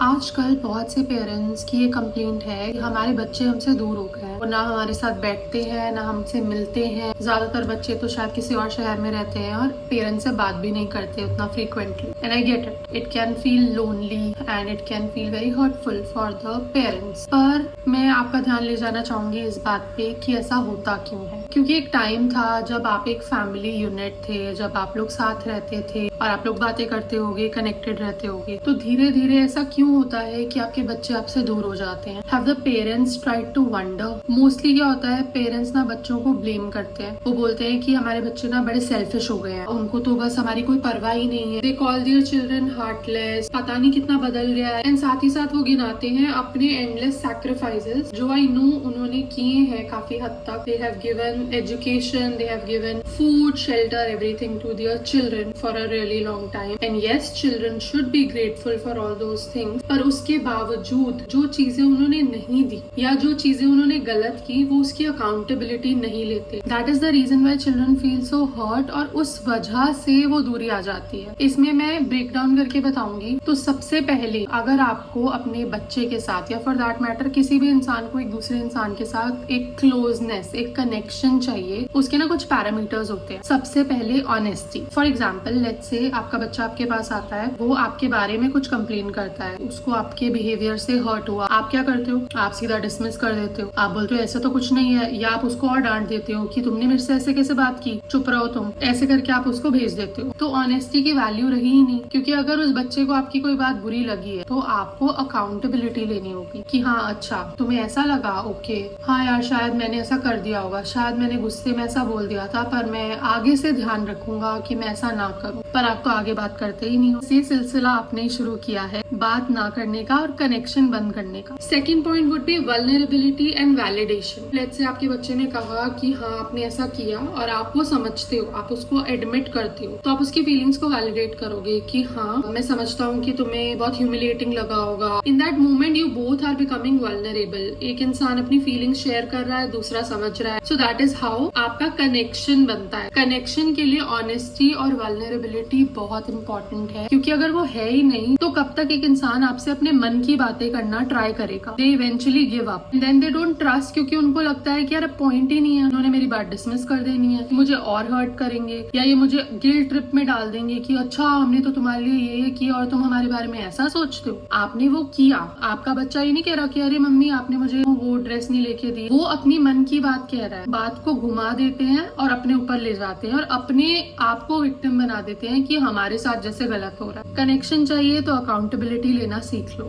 आजकल बहुत से पेरेंट्स की ये कंप्लेंट है कि हमारे बच्चे हमसे दूर हो गए हैं और ना हमारे साथ बैठते हैं ना हमसे मिलते हैं। ज्यादातर बच्चे तो शायद किसी और शहर में रहते हैं और पेरेंट्स से बात भी नहीं करते उतना frequently. And I get it can feel lonely and it can feel very hurtful for the parents. पर मैं आपका ध्यान ले जाना चाहूंगी इस बात पे कि ऐसा होता क्यों है। क्योंकि एक टाइम था जब आप एक फैमिली यूनिट थे, जब आप लोग साथ रहते थे और आप लोग बातें करते होगे, कनेक्टेड रहते होगे। तो धीरे धीरे ऐसा क्यों होता है कि आपके बच्चे आपसे दूर हो जाते हैं? Have the parents tried to wonder? Mostly क्या होता है, पेरेंट्स ना बच्चों को ब्लेम करते हैं। वो बोलते हैं कि हमारे बच्चे ना बड़े सेल्फिश हो गए हैं, उनको तो बस हमारी कोई परवाह ही नहीं है। They call their children heartless. पता नहीं कितना बदल गया है। एंड साथ ही साथ वो गिनाते हैं अपने एंडलेस सैक्रिफाइसेस जो आई नो उन्होंने किए हैं काफी हद तक। They have given education, they have given food, shelter, everything to their children for a really long time. And yes, children should be grateful for all those things. पर उसके बावजूद जो चीजें उन्होंने नहीं दी या जो चीजें उन्होंने गलत की, वो उसकी अकाउंटेबिलिटी नहीं लेते। That is the reason why children feel so hurt और उस वजह से वो दूरी आ जाती है। इसमें मैं ब्रेक डाउन करके बताऊंगी। तो सबसे पहले अगर आपको अपने बच्चे के साथ या फॉर दैट मैटर किसी भी इंसान को एक दूसरे इंसान के साथ एक क्लोजनेस, एक कनेक्शन चाहिए, उसके ना कुछ पैरामीटर्स होते हैं। सबसे पहले honesty. For example let's say आपका बच्चा आपके पास आता है, वो आपके बारे में कुछ कंप्लेन करता है, उसको आपके बिहेवियर से हर्ट हुआ। आप क्या करते हो? आप सीधा डिसमिस कर देते हो। आप बोलते हो ऐसा तो कुछ नहीं है, या आप उसको और डांट देते हो कि तुमने मेरे से ऐसे कैसे बात की, चुप रहो तुम, ऐसे करके आप उसको भेज देते हो। तो ऑनेस्टी की वैल्यू रही ही नहीं। क्योंकि अगर उस बच्चे को आपकी कोई बात बुरी लगी है तो आपको अकाउंटेबिलिटी लेनी होगी कि हाँ अच्छा तुम्हें ऐसा लगा, ओके हाँ यार शायद मैंने ऐसा कर दिया होगा, शायद मैंने गुस्से में ऐसा बोल दिया था, पर मैं आगे से ध्यान रखूंगा कि मैं ऐसा ना करूं। पर आप तो आगे बात करते ही नहीं हो। ये सिलसिला आपने ही शुरू किया है बात ना करने का और कनेक्शन बंद करने का। Second point would be vulnerability and validation. Let's say आपके बच्चे ने कहा कि हाँ आपने ऐसा किया और आप वो समझते हो, आप उसको एडमिट करते हो, तो आप उसकी फीलिंग्स को वैलिडेट करोगे कि हाँ मैं समझता हूँ कि तुम्हें बहुत ह्यूमिलिएटिंग लगा होगा। In that moment you both are becoming vulnerable. एक इंसान अपनी फीलिंग्स शेयर कर रहा है, दूसरा समझ रहा है। सो दैट इज हाउ आपका कनेक्शन बनता है। कनेक्शन के लिए ऑनेस्टी और वल्नरेबिलिटी बहुत इंपॉर्टेंट है, क्योंकि अगर वो है ही नहीं तो कब तक एक इंसान आपसे अपने मन की बातें करना ट्राई करेगा? They eventually give up, then they don't trust, क्योंकि उनको लगता है कि यार पॉइंट ही नहीं है, उन्होंने मेरी बात डिसमिस कर देनी है, मुझे और हर्ट करेंगे या ये मुझे गिल्ट ट्रिप में डाल देंगे कि अच्छा हमने तो तुम्हारे लिए ये किया और तुम हमारे बारे में ऐसा सोचते हो। आपने वो किया। आपका बच्चा ये नहीं कह रहा कि अरे मम्मी आपने मुझे वो ड्रेस नहीं लेके दी। वो अपनी मन की बात कह रहा है। बात को घुमा देते हैं और अपने ऊपर ले जाते हैं और अपने आप को विक्टिम बना देते हैं कि हमारे साथ जैसे गलत हो रहा है। कनेक्शन चाहिए तो अकाउंटेबिलिटी लेना सीख लो।